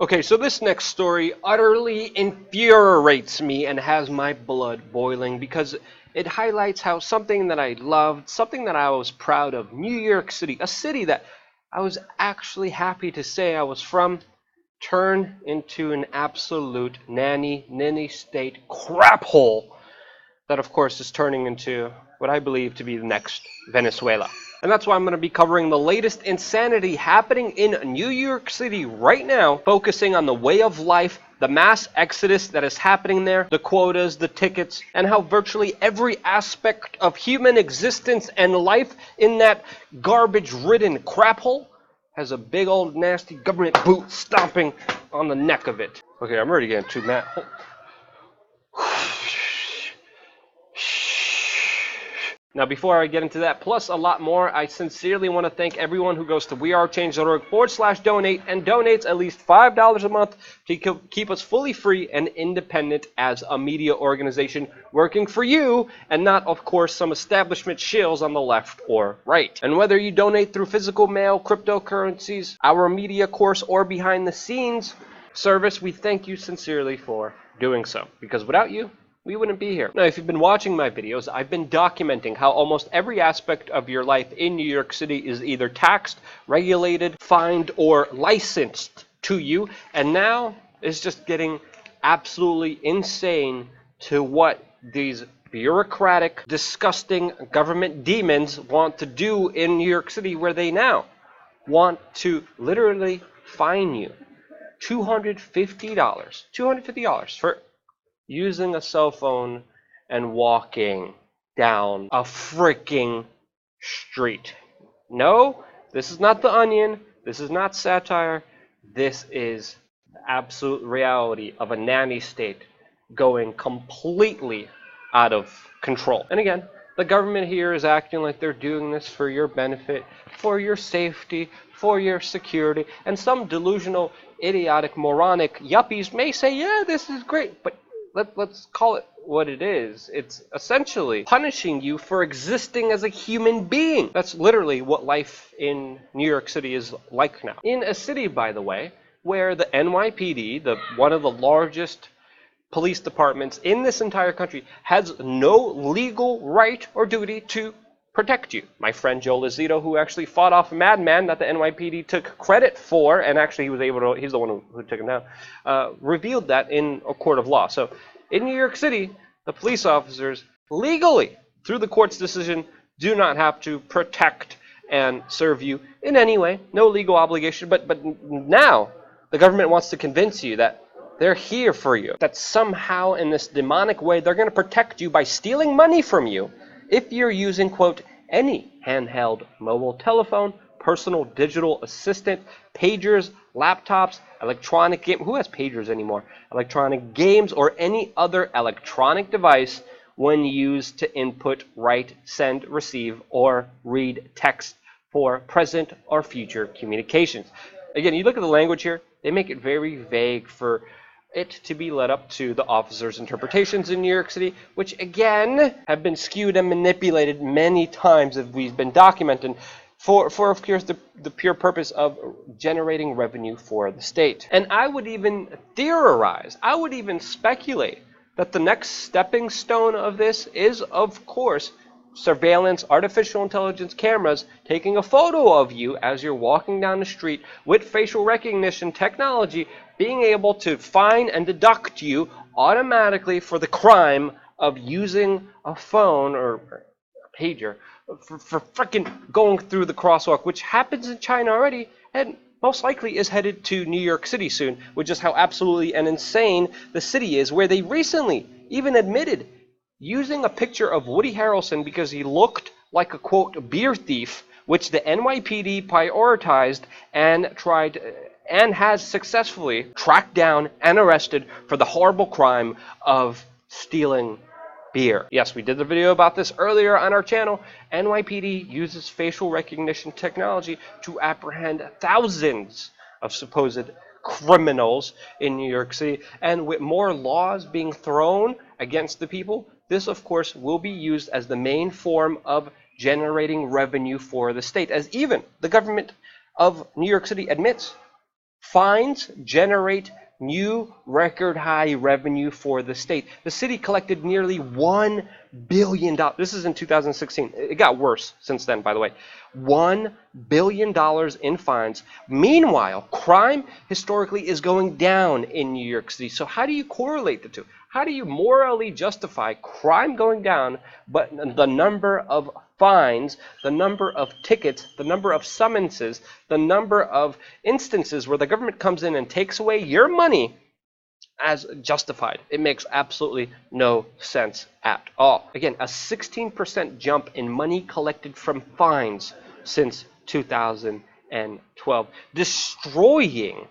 Okay, so this next story utterly infuriates me and has my blood boiling because it highlights how something that I loved, something that I was proud of, New York City, a city that I was actually happy to say I was from, turned into an absolute ninny state crap hole that of course is turning into what I believe to be the next Venezuela. And that's why I'm going to be covering the latest insanity happening in New York City right now, focusing on the way of life, the mass exodus that is happening there, the quotas, the tickets, and how virtually every aspect of human existence and life in that garbage-ridden crap hole has a big old nasty government boot stomping on the neck of it. Okay, I'm already getting too mad. Now, before I get into that, plus a lot more, I sincerely want to thank everyone who goes to wearechange.org/donate and donates at least $5 a month to keep us fully free and independent as a media organization working for you and not, of course, some establishment shills on the left or right. And whether you donate through physical mail, cryptocurrencies, our media course, or behind the scenes service, we thank you sincerely for doing so. Because without you, we wouldn't be here. Now, if you've been watching my videos, I've been documenting how almost every aspect of your life in New York City is either taxed, regulated, fined, or licensed to you, and now it's just getting absolutely insane to what these bureaucratic, disgusting government demons want to do in New York City, where they now want to literally fine you $250 for using a cell phone and walking down a freaking street. No, this is not The Onion. This is not satire. This is the absolute reality of a nanny state going completely out of control. And again, the government here is acting like they're doing this for your benefit, for your safety, for your security. And some delusional, idiotic, moronic yuppies may say, yeah, this is great, but let's call it what it is. It's essentially punishing you for existing as a human being. That's literally what life in New York City is like now. In a city, by the way, where the NYPD, one of the largest police departments in this entire country, has no legal right or duty to protect you. My friend Joe Lozito, who actually fought off a madman that the NYPD took credit for, and actually he's the one who took him down, revealed that in a court of law. So in New York City, the police officers legally, through the court's decision, do not have to protect and serve you in any way. No legal obligation. But now the government wants to convince you that they're here for you, that somehow in this demonic way they're going to protect you by stealing money from you if you're using, quote, any handheld mobile telephone, personal digital assistant, pagers, laptops, electronic game. Who has pagers anymore? Electronic games or any other electronic device when used to input, write, send, receive, or read text for present or future communications. Again, you look at the language here, they make it very vague for it to be led up to the officers' interpretations in New York City, which again have been skewed and manipulated many times, as we've been documenting, for of course the pure purpose of generating revenue for the state. And I would even theorize, I would even speculate that the next stepping stone of this is, of course, surveillance, artificial intelligence cameras taking a photo of you as you're walking down the street with facial recognition technology, being able to fine and deduct you automatically for the crime of using a phone or a pager for freaking going through the crosswalk, which happens in China already and most likely is headed to New York City soon, which is how absolutely and insane the city is, where they recently even admitted using a picture of Woody Harrelson because he looked like a, quote, beer thief, which the NYPD prioritized and tried and has successfully tracked down and arrested for the horrible crime of stealing beer. Yes, we did the video about this earlier on our channel. NYPD uses facial recognition technology to apprehend thousands of supposed criminals in New York City, and with more laws being thrown against the people, this of course will be used as the main form of generating revenue for the state, as even the government of New York City admits Fines generate new record high revenue for the state. The city collected nearly $1 billion. This is in 2016. It got worse since then, by the way. $1 billion in fines. Meanwhile, crime historically is going down in New York City. So how do you correlate the two? How do you morally justify crime going down, but the number of fines, the number of tickets, the number of summonses, the number of instances where the government comes in and takes away your money as justified? It makes absolutely no sense at all. Again, a 16% jump in money collected from fines since 2012, destroying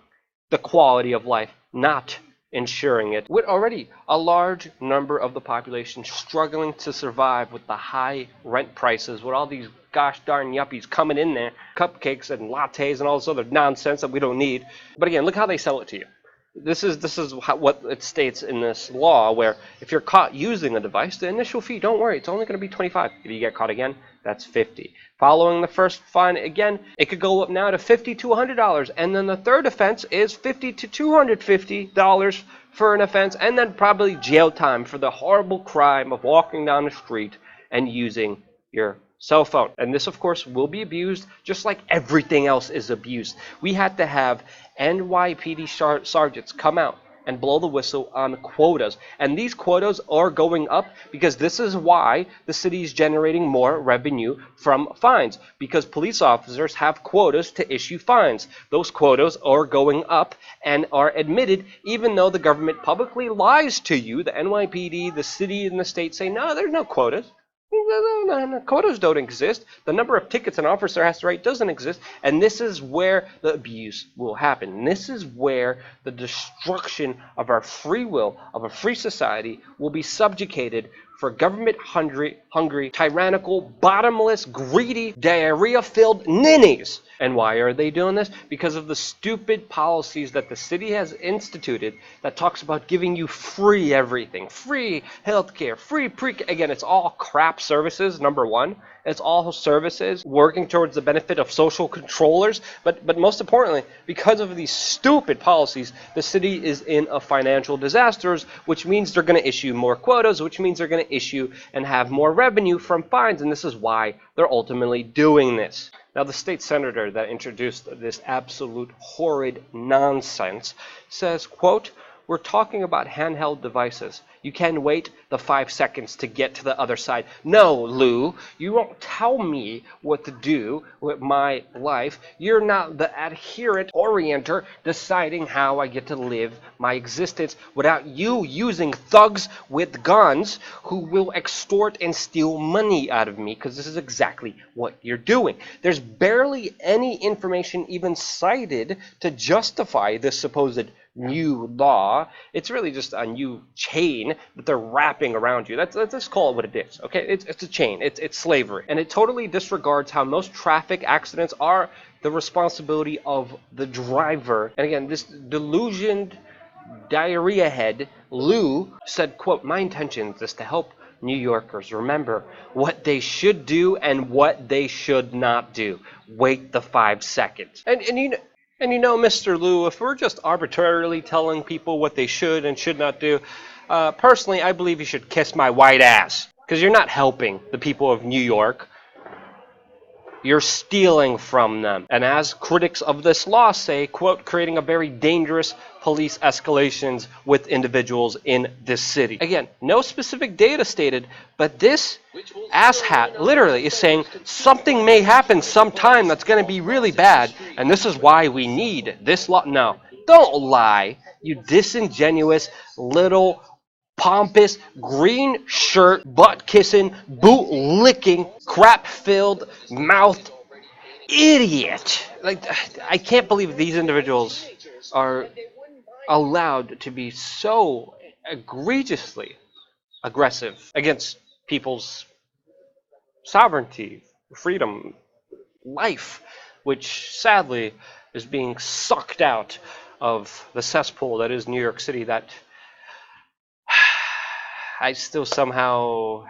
the quality of life, not ensuring it, with already a large number of the population struggling to survive with the high rent prices, with all these gosh darn yuppies coming in there, cupcakes and lattes and all this other nonsense that we don't need. But again, look how they sell it to you. This is what it states in this law, where if you're caught using a device, the initial fee, don't worry, it's only going to be $25. If you get caught again, that's $50. Following the first fine again, it could go up now to $50 to $100, and then the third offense is $50 to $250 for an offense, and then probably jail time for the horrible crime of walking down the street and using your cell phone. And this, of course, will be abused just like everything else is abused. We had to have NYPD sergeants come out and blow the whistle on quotas. And these quotas are going up because this is why the city is generating more revenue from fines, because police officers have quotas to issue fines. Those quotas are going up and are admitted even though the government publicly lies to you. The NYPD, the city, and the state say, no, there's no quotas. No, quotas don't exist. The number of tickets an officer has to write doesn't exist. And this is where the abuse will happen. This is where the destruction of our free will, of a free society, will be subjugated for government-hungry, tyrannical, bottomless, greedy, diarrhea-filled ninnies. And why are they doing this? Because of the stupid policies that the city has instituted that talks about giving you free everything. Free healthcare, free again, it's all crap services, number one. It's all services working towards the benefit of social controllers. But most importantly, because of these stupid policies, the city is in a financial disaster, which means they're going to issue more quotas, which means they're going to issue and have more revenue from fines. And this is why they're ultimately doing this. Now, the state senator that introduced this absolute horrid nonsense says, quote, "We're talking about handheld devices. You can wait the 5 seconds to get to the other side." No, Lou, you won't tell me what to do with my life. You're not the adherent orienter deciding how I get to live my existence without you using thugs with guns who will extort and steal money out of me, because this is exactly what you're doing. There's barely any information even cited to justify this supposed new law. It's really just a new chain that they're wrapping around you. Let's just call it what it is, okay? It's a chain. It's slavery. And it totally disregards how most traffic accidents are the responsibility of the driver. And again, this delusioned diarrhea head, Lou, said, quote, "My intention is to help New Yorkers remember what they should do and what they should not do. Wait the 5 seconds." And you know, Mr. Lou, if we're just arbitrarily telling people what they should and should not do, personally, I believe you should kiss my white ass, because you're not helping the people of New York. You're stealing from them. And as critics of this law say, quote, creating a very dangerous police escalations with individuals in this city. Again, no specific data stated, but this asshat literally is saying something may happen sometime that's going to be really bad, and this is why we need this law. No, don't lie, you disingenuous little pompous, green shirt, butt-kissing, boot-licking, crap-filled, mouthed idiot. Like, I can't believe these individuals are allowed to be so egregiously aggressive against people's sovereignty, freedom, life, which sadly is being sucked out of the cesspool that is New York City, that I still somehow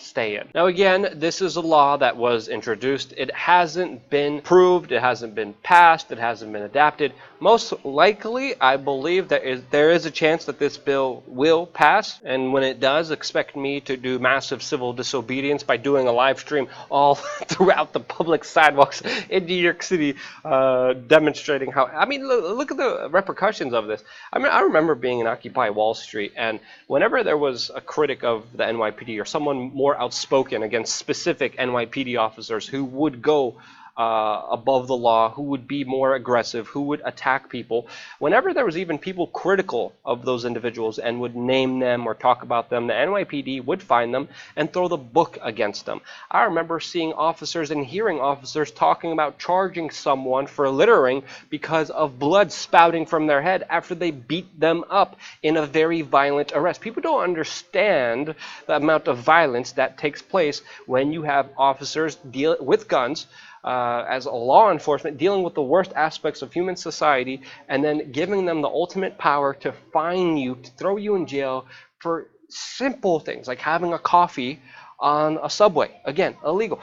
stay in. Now again, this is a law that was introduced. It hasn't been proved, it hasn't been passed, it hasn't been adapted. Most likely, I believe there is a chance that this bill will pass, and when it does, expect me to do massive civil disobedience by doing a live stream all throughout the public sidewalks in New York City, demonstrating how, I mean, look at the repercussions of this. I mean, I remember being in Occupy Wall Street, and whenever there was a critic of the NYPD or someone more outspoken against specific NYPD officers who would go above the law, who would be more aggressive, who would attack people. Whenever there was even people critical of those individuals and would name them or talk about them, the NYPD would find them and throw the book against them. I remember seeing officers and hearing officers talking about charging someone for littering because of blood spouting from their head after they beat them up in a very violent arrest. People don't understand the amount of violence that takes place when you have officers deal with guns, as a law enforcement, dealing with the worst aspects of human society, and then giving them the ultimate power to fine you, to throw you in jail for simple things like having a coffee on a subway. Again, illegal.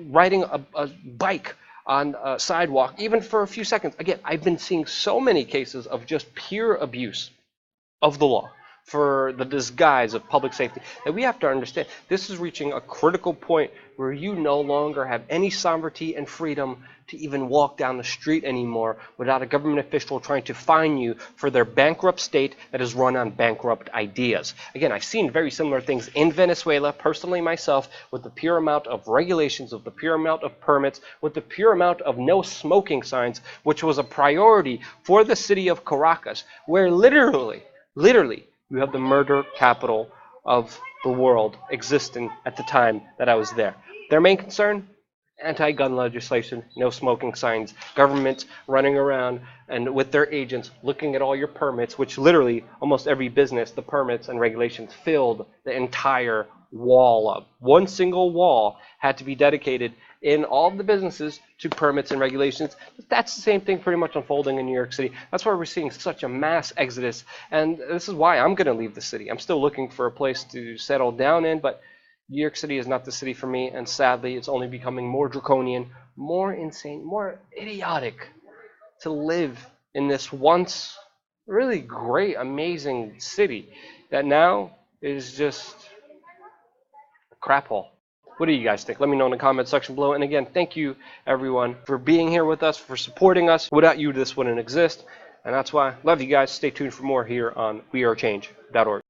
Riding a bike on a sidewalk, even for a few seconds. Again, I've been seeing so many cases of just pure abuse of the law for the disguise of public safety that we have to understand this is reaching a critical point where you no longer have any sovereignty and freedom to even walk down the street anymore without a government official trying to fine you for their bankrupt state that is run on bankrupt ideas. Again, I've seen very similar things in Venezuela, personally myself, with the pure amount of regulations, with the pure amount of permits, with the pure amount of no smoking signs, which was a priority for the city of Caracas, where literally, you have the murder capital of the world existing at the time that I was there. Their main concern? Anti-gun legislation, no smoking signs, governments running around and with their agents looking at all your permits, which literally almost every business, the permits and regulations filled the entire wall up. One single wall had to be dedicated in all of the businesses to permits and regulations. That's the same thing pretty much unfolding in New York City. That's why we're seeing such a mass exodus, and this is why I'm going to leave the city. I'm still looking for a place to settle down in, but New York City is not the city for me, and sadly it's only becoming more draconian, more insane, more idiotic to live in this once really great, amazing city that now is just a crap hole. What do you guys think? Let me know in the comment section below. And again, thank you everyone for being here with us, for supporting us. Without you, this wouldn't exist. And that's why I love you guys. Stay tuned for more here on wearechange.org.